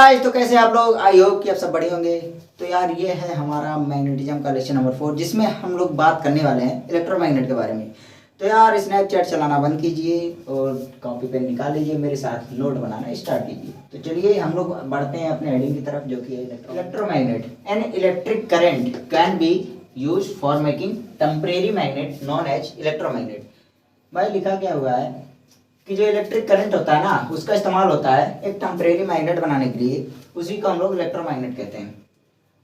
Guys, तो कैसे आप लोग? आई होप कि आप सब बढ़िया होंगे। तो यार ये है हमारा मैग्नेटिज्म का लेक्चर नंबर 4, जिसमें हम लोग बात करने वाले हैं इलेक्ट्रोमैग्नेट के बारे में। तो यार स्नैपचैट चलाना बंद कीजिए और कॉपी पेन निकाल लीजिए, मेरे साथ नोट बनाना स्टार्ट कीजिए। तो चलिए हम लोग बढ़ते हैं अपने हेडिंग की तरफ, जो कि है electromagnet. An electric current can be use for making temporary magnet known as electromagnet. भाई लिखा क्या हुआ है कि जो इलेक्ट्रिक करंट होता है ना, उसका इस्तेमाल होता है एक टेम्परेरी मैग्नेट बनाने के लिए। उसी को हम लोग इलेक्ट्रोमैग्नेट कहते हैं।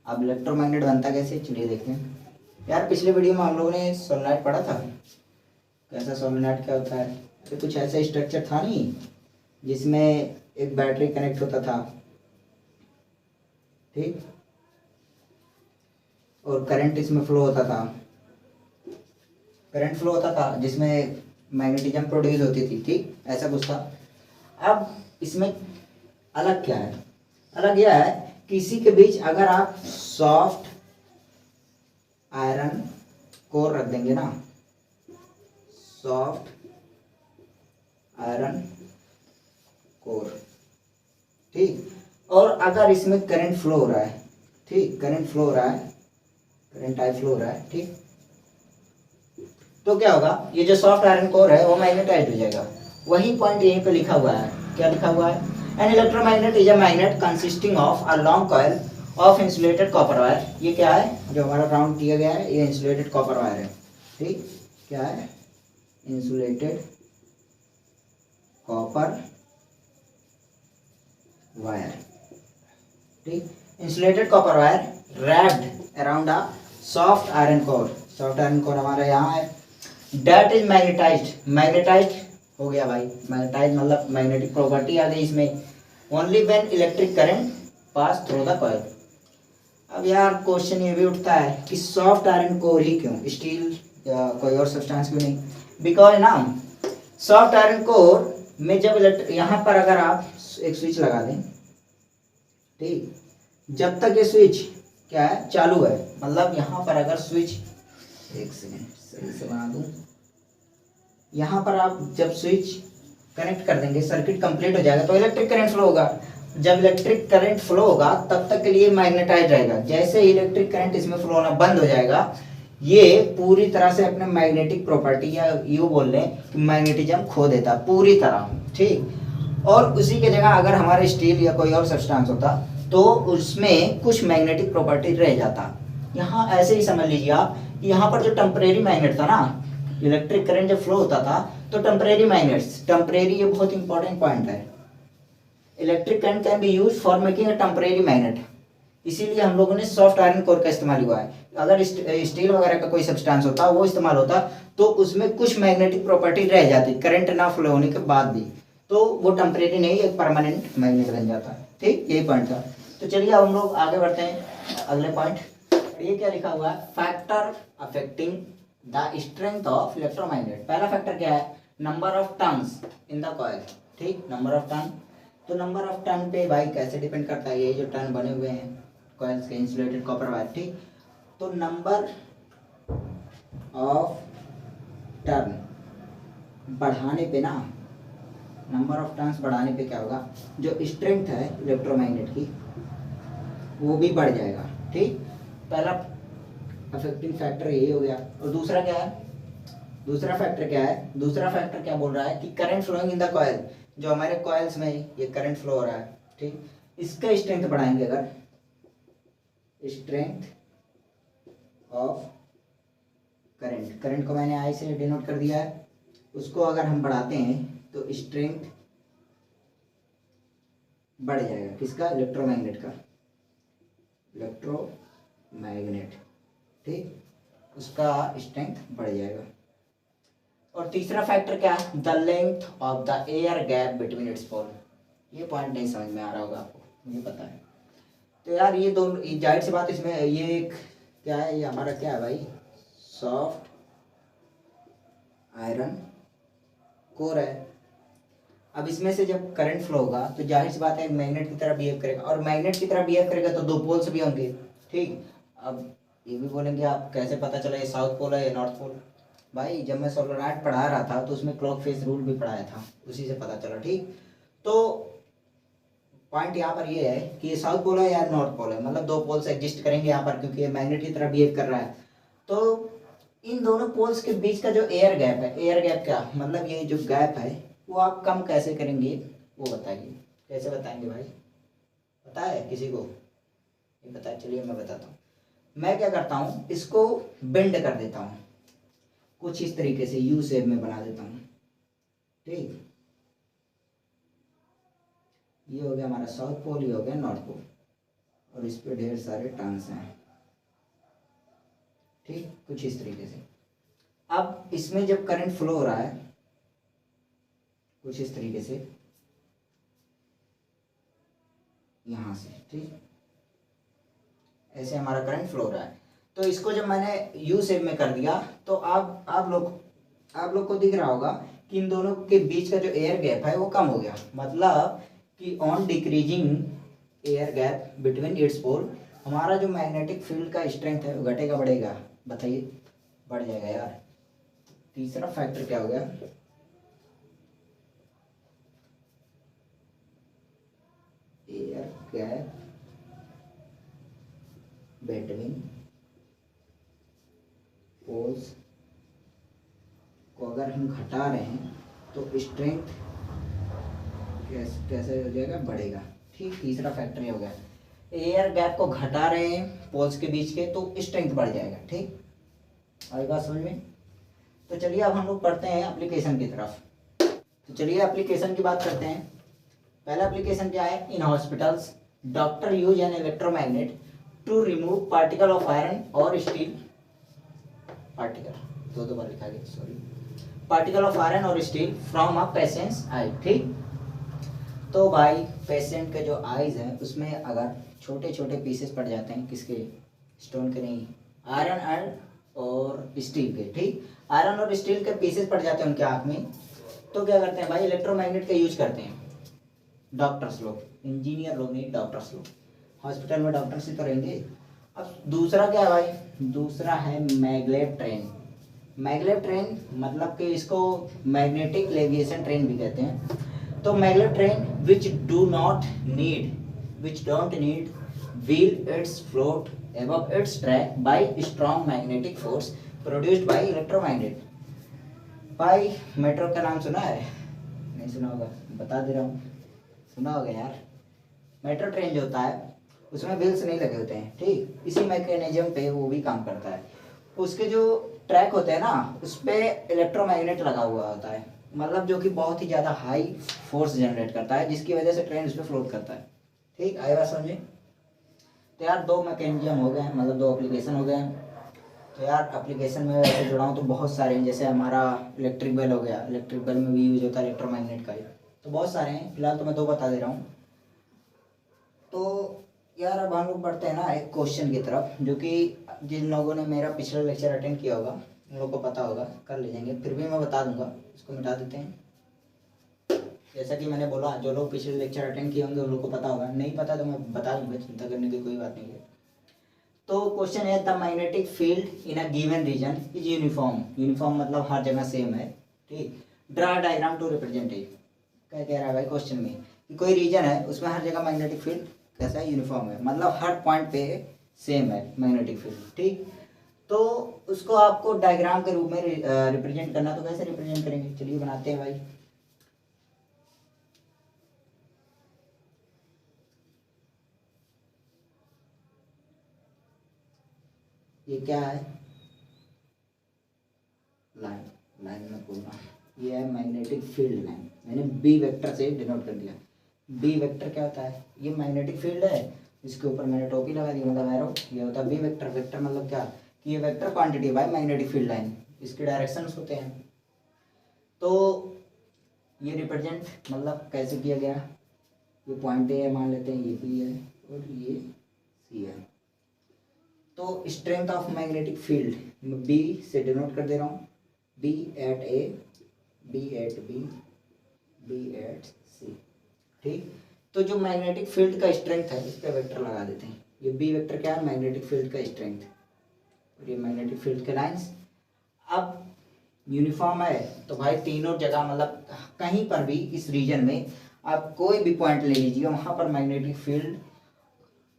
अब इलेक्ट्रोमैग्नेट बनता कैसे, चलिए देखते हैं। यार पिछले वीडियो में हम लोगों ने सोलेनोइड पढ़ा था। कैसा सोलेनोइड क्या होता है? तो कुछ ऐसा स्ट्रक्चर था नहीं जिसमें एक बैटरी कनेक्ट होता था, ठीक, और करंट इसमें फ्लो होता था। करंट फ्लो होता था जिसमें मैग्नेटिज्म प्रोड्यूस होती थी, ठीक, ऐसा कुछ था। अब इसमें अलग क्या है? अलग यह है कि इसी के बीच अगर आप सॉफ्ट आयरन कोर रख देंगे ना, सॉफ्ट आयरन कोर, ठीक, और अगर इसमें करंट फ्लो हो रहा है, ठीक, करंट फ्लो हो रहा है, करंट आई फ्लो हो रहा है, ठीक, तो क्या होगा? ये जो सॉफ्ट आयरन कोर है वो मैग्नेटाइज्ड हो जाएगा। वही पॉइंट यहीं पे लिखा हुआ है। क्या लिखा हुआ है? An electromagnet is a magnet consisting of a long coil of insulated copper wire. ये क्या है जो हमारा राउंड किया गया है? ये इंसुलेटेड कॉपर वायर है, ठीक, क्या है? इंसुलेटेड कॉपर वायर, ठीक, insulated copper wire wrapped around a soft iron core. Soft iron core हमारा यहाँ है। Date is magnetised. मैग्नेटाइज्ड हो गया भाई। मैग्नेटाइज मतलब मैग्नेटिक प्रॉपर्टी आ गई इसमें। Only when electric current pass through the coil. अब यार क्वेश्चन ये भी उठता है कि सॉफ्ट आयरन कोर ही क्यों, स्टील या कोई और सब्सटेंस क्यों नहीं? बिकॉज ना सॉफ्ट आयरन कोर में जब यहाँ पर अगर आप एक स्विच लगा दें, ठीक, जब तक ये स्विच क्या है, चालू है, मतलब यहाँ पर अगर स्विच, एक सेकेंड सही से बना दूं, यहाँ पर आप जब स्विच कनेक्ट कर देंगे, सर्किट कंप्लीट हो जाएगा तो इलेक्ट्रिक करंट फ्लो होगा। जब इलेक्ट्रिक करंट फ्लो होगा तब तक के लिए मैग्नेटाइज रहेगा। जैसे ही इलेक्ट्रिक करंट इसमें फ्लो होना बंद हो जाएगा, ये पूरी तरह से अपने मैग्नेटिक प्रॉपर्टी या यूँ बोल लें कि मैग्नेटिज्म खो देता पूरी तरह, ठीक। और उसी के जगह अगर हमारे स्टील या कोई और सब्सटेंस होता तो उसमें कुछ मैग्नेटिक प्रॉपर्टी रह जाता। यहाँ ऐसे ही समझ लीजिए आप, यहाँ पर जो टेम्परेरी मैग्नेट था ना, इलेक्ट्रिक करंट जब फ्लो होता था तो टेम्परेरी मैग्नेट्स, टेम्परेरी ये बहुत इंपॉर्टेंट पॉइंट है। Electric current can be use for making a temporary magnet. इसीलिए हम लोगों ने सॉफ्ट आयरन कोर का इस्तेमाल हुआ है। अगर स्टील वगैरह का कोई सब्सटेंस होता, वो इस्तेमाल होता, तो उसमें कुछ मैग्नेटिक प्रॉपर्टी रह जाती करंट ना फ्लो होने के बाद भी, तो वो टेम्परेरी नहीं एक परमानेंट मैग्नेट बन जाता है, ठीक, यही पॉइंट था। तो चलिए अब हम लोग आगे बढ़ते हैं अगले पॉइंट। ये क्या लिखा हुआ है? Factor affecting the strength of electromagnet. पहला फैक्टर क्या है? Number of turns in the coil, ठीक, नंबर ऑफ टर्न। तो नंबर ऑफ टर्न पे भाई कैसे डिपेंड करता है? ये जो टर्न बने हुए हैं कॉइल्स के, इंसुलेटेड कॉपर वायर, ठीक, तो नंबर ऑफ टर्न बढ़ाने पे ना, नंबर ऑफ टर्न्स बढ़ाने पे क्या होगा? जो स्ट्रेंथ है इलेक्ट्रोमैग्नेट की वो भी बढ़ जाएगा, ठीक। पहला अफेक्टिंग फैक्टर यही हो गया। और दूसरा क्या है? दूसरा फैक्टर क्या है? दूसरा फैक्टर क्या बोल रहा है कि current flowing in the coil. जो हमारे कॉइल्स में ये करंट फ्लो हो रहा है, ठीक, इसका स्ट्रेंथ बढ़ाएंगे अगर, स्ट्रेंथ ऑफ करंट, करंट को मैंने आई से डिनोट कर दिया है, उसको अगर हम बढ़ाते हैं तो स्ट्रेंथ बढ़ जाएगा। किसका? इलेक्ट्रोमैग्नेट का, इलेक्ट्रोमैग्नेट, ठीक, उसका स्ट्रेंथ बढ़ जाएगा। और तीसरा फैक्टर क्या है? The length of the air gap between its pole. ये पॉइंट नहीं समझ में आ रहा होगा आपको, मुझे पता है। तो यार ये दोनों जाहिर सी बात, इसमें ये एक क्या है, ये हमारा क्या है भाई? सॉफ्ट आयरन कोर है। अब इसमें से जब करंट फ्लो होगा तो जाहिर सी बात है मैग्नेट की तरह बिहेव करेगा, और मैग्नेट की तरह बिहेव करेगा तो दो पोल्स भी होंगे, ठीक। अब ये भी बोलेंगे आप कैसे पता चला ये साउथ पोल है या नॉर्थ पोल? भाई जब मैं सोलेनोइड पढ़ा रहा था तो उसमें क्लॉक फेज रूल भी पढ़ाया था, उसी से पता चला, ठीक। तो पॉइंट यहाँ पर ये है कि ये साउथ पोल है या नॉर्थ पोल है, मतलब दो पोल्स एग्जिस्ट करेंगे यहाँ पर, क्योंकि ये मैग्नेट की तरह बिहेव कर रहा है। तो इन दोनों पोल्स के बीच का जो एयर गैप है, एयर गैप क्या मतलब, ये जो गैप है वो आप कम कैसे करेंगे वो बताइए। कैसे बताएंगे भाई, पता है किसी को? ये पता है, चलिए मैं बताता हूँ। मैं क्या करता हूँ, इसको बेंड कर देता हूँ कुछ इस तरीके से, यू शेप में बना देता हूँ। ठीक, ये हो गया हमारा साउथ पोल, ये हो गया नॉर्थ पोल, और इस पे ढेर सारे टर्न्स हैं। ठीक, कुछ इस तरीके से। अब इसमें जब करंट फ्लो हो रहा है कुछ इस तरीके से यहाँ से, ठीक, ऐसे हमारा करंट फ्लो हो रहा है। तो इसको जब मैंने यू शेप में कर दिया तो आप लोग को दिख रहा होगा कि इन दोनों के बीच का जो एयर गैप है वो कम हो गया। मतलब कि on decreasing air gap between its pole, हमारा जो मैग्नेटिक फील्ड का स्ट्रेंथ है वो घटेगा बढ़ेगा? बताइए, बढ़ जाएगा यार। तीसरा फैक्टर क्या हो गया, एयर गैप बिटवीन पोल्स को अगर हम घटा रहे हैं तो स्ट्रेंथ कैसे हो जाएगा, बढ़ेगा। ठीक, तीसरा फैक्टर ये हो गया, एयर गैप को घटा रहे हैं पोल्स के बीच के तो स्ट्रेंथ बढ़ जाएगा। ठीक, आई बात समझ में? तो चलिए अब हम लोग पढ़ते हैं एप्लीकेशन की तरफ। तो चलिए एप्लीकेशन की बात करते हैं। पहला एप्लीकेशन क्या है, in hospitals doctor use an electromagnet to remove particle of iron और स्टील, पार्टिकल दो बार लिखा गया, सॉरी, पार्टिकल ऑफ आयरन और steel from a patient's eye. ठीक, तो भाई पेशेंट के जो आईज हैं उसमें अगर छोटे छोटे पीसेस पड़ जाते हैं, किसके, स्टोन के नहीं, आयरन एंड और स्टील के, ठीक, आयरन और स्टील के पीसेस पड़ जाते हैं उनके आँख में, तो क्या करते हैं भाई, इलेक्ट्रोमैग्नेट का यूज करते हैं डॉक्टर्स लोग, इंजीनियर लोग नहीं, डॉक्टर्स लोग। हॉस्पिटल में डॉक्टर्स ही तो रहेंगे। अब दूसरा क्या है भाई, दूसरा है मैगलेव ट्रेन। मैगलेव ट्रेन मतलब कि इसको मैग्नेटिक लेविएशन ट्रेन भी कहते हैं। तो maglev train which don't need wheel, it's float above its track by strong magnetic force produced by electromagnet। भाई मेट्रो का नाम सुना है? नहीं सुना होगा, बता दे रहा हूँ, सुना होगा यार। मेट्रो ट्रेन जो होता है उसमें व्हील्स नहीं लगे होते हैं, ठीक, इसी मैकेनिज्म पे वो भी काम करता है। उसके जो ट्रैक होते हैं ना उस पर इलेक्ट्रोमैग्नेट लगा हुआ होता है, मतलब जो कि बहुत ही ज़्यादा हाई फोर्स जनरेट करता है, जिसकी वजह से ट्रेन उस पर फ्लोट करता है। ठीक, आए बात समझे? तो यार दो मैकेनिज्म हो गए, मतलब दो एप्लीकेशन हो गए। तो यार एप्लीकेशन में वैसे जुड़ाऊँ तो बहुत सारे हैं, जैसे हमारा इलेक्ट्रिक बेल हो गया, इलेक्ट्रिक बेल में भी यूज होता है इलेक्ट्रोमैग्नेट का ही, तो बहुत सारे हैं, फिलहाल तो मैं दो बता दे रहा हूँ। तो यार अब हम लोग बढ़ते हैं ना एक क्वेश्चन की तरफ, जो कि जिन लोगों ने मेरा पिछला लेक्चर अटेंड किया होगा उन लोगों को पता होगा, कर ले जाएंगे, फिर भी मैं बता दूंगा, इसको मिटा देते हैं। जैसा कि मैंने बोला, जो लोग पिछले लेक्चर अटेंड किए होंगे उन लोग को पता होगा, नहीं पता तो मैं बता दूंगा, चिंता करने की कोई बात नहीं है। तो क्वेश्चन है, the magnetic field in a given region is uniform. Uniform मतलब हर जगह सेम है, ठीक। Draw diagram to represent it. क्या कह रहा है भाई क्वेश्चन में कि कोई रीजन है उसमें हर जगह मैग्नेटिक फील्ड कैसा है, यूनिफॉर्म है, मतलब हर पॉइंट पे सेम है मैग्नेटिक फील्ड, ठीक। तो उसको आपको डायग्राम के रूप में रिप्रेजेंट करना, तो कैसे रिप्रेजेंट करेंगे, चलिए बनाते हैं भाई। ये क्या है, लाइन, लाइन में बोलना, ये है मैग्नेटिक फील्ड लाइन, मैंने बी वेक्टर से डिनोट कर दिया। बी वेक्टर क्या होता है, ये मैग्नेटिक फील्ड है, इसके ऊपर मैंने टोपी लगा दी, मतलब एरो, ये होता है बी वेक्टर। वेक्टर मतलब क्या कि ये vector quantity by magnetic field line, इसके डायरेक्शंस होते हैं। तो ये रिप्रेजेंट मतलब कैसे किया गया, ये पॉइंट ए है मान लेते हैं, ये बी है और ये सी है। तो strength of magnetic field B से डिनोट कर दे रहा हूँ, B at A, B at B, B at C, ठीक। तो जो मैग्नेटिक फील्ड का स्ट्रेंथ है इस पर वेक्टर लगा देते हैं। ये बी वेक्टर क्या है, मैग्नेटिक फील्ड का स्ट्रेंथ, और ये मैग्नेटिक फील्ड के लाइंस। अब यूनिफॉर्म है तो भाई तीनों जगह मतलब कहीं पर भी इस रीजन में आप कोई भी पॉइंट ले लीजिए, वहाँ पर मैग्नेटिक फील्ड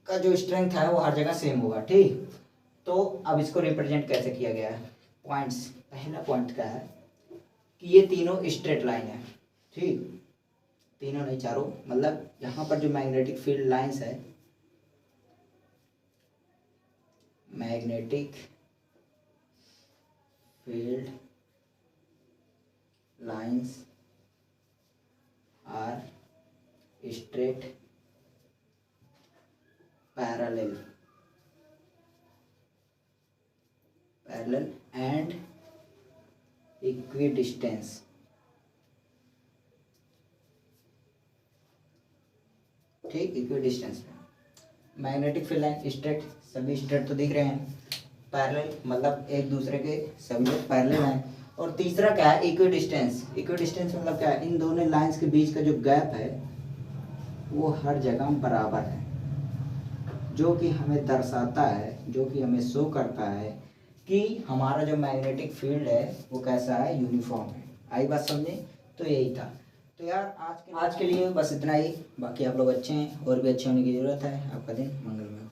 का जो स्ट्रेंथ है वो हर जगह सेम होगा। ठीक, तो अब इसको रिप्रेजेंट कैसे किया गया है? पॉइंट्स, पहला पॉइंट क्या है कि ये तीनों स्ट्रेट लाइन है। ठीक, तीनों नहीं चारों, मतलब यहाँ पर जो मैग्नेटिक फील्ड लाइंस है, magnetic field lines are straight parallel and equidistance। ठीक, इक्विडिस्टेंस में मैग्नेटिक फील्ड लाइन स्ट्रेट, सभी स्ट्रेट तो दिख रहे हैं, पैरेलल मतलब एक दूसरे के सभी लोग पैरेलल हैं, और तीसरा क्या है? इक्विडिस्टेंस। इक्विडिस्टेंस मतलब क्या है? इन दोनों लाइंस के बीच का जो गैप है वो हर जगह बराबर है, जो कि हमें दर्शाता है, जो कि हमें शो करता है कि हमारा जो मैग्नेटिक फील्ड है वो कैसा है? यूनिफॉर्म है। आई बात समझे? तो यही था। तो यार आज के लिए बस इतना ही। बाकी आप लोग अच्छे हैं, और भी अच्छे होने की ज़रूरत है। आपका दिन मंगलमय।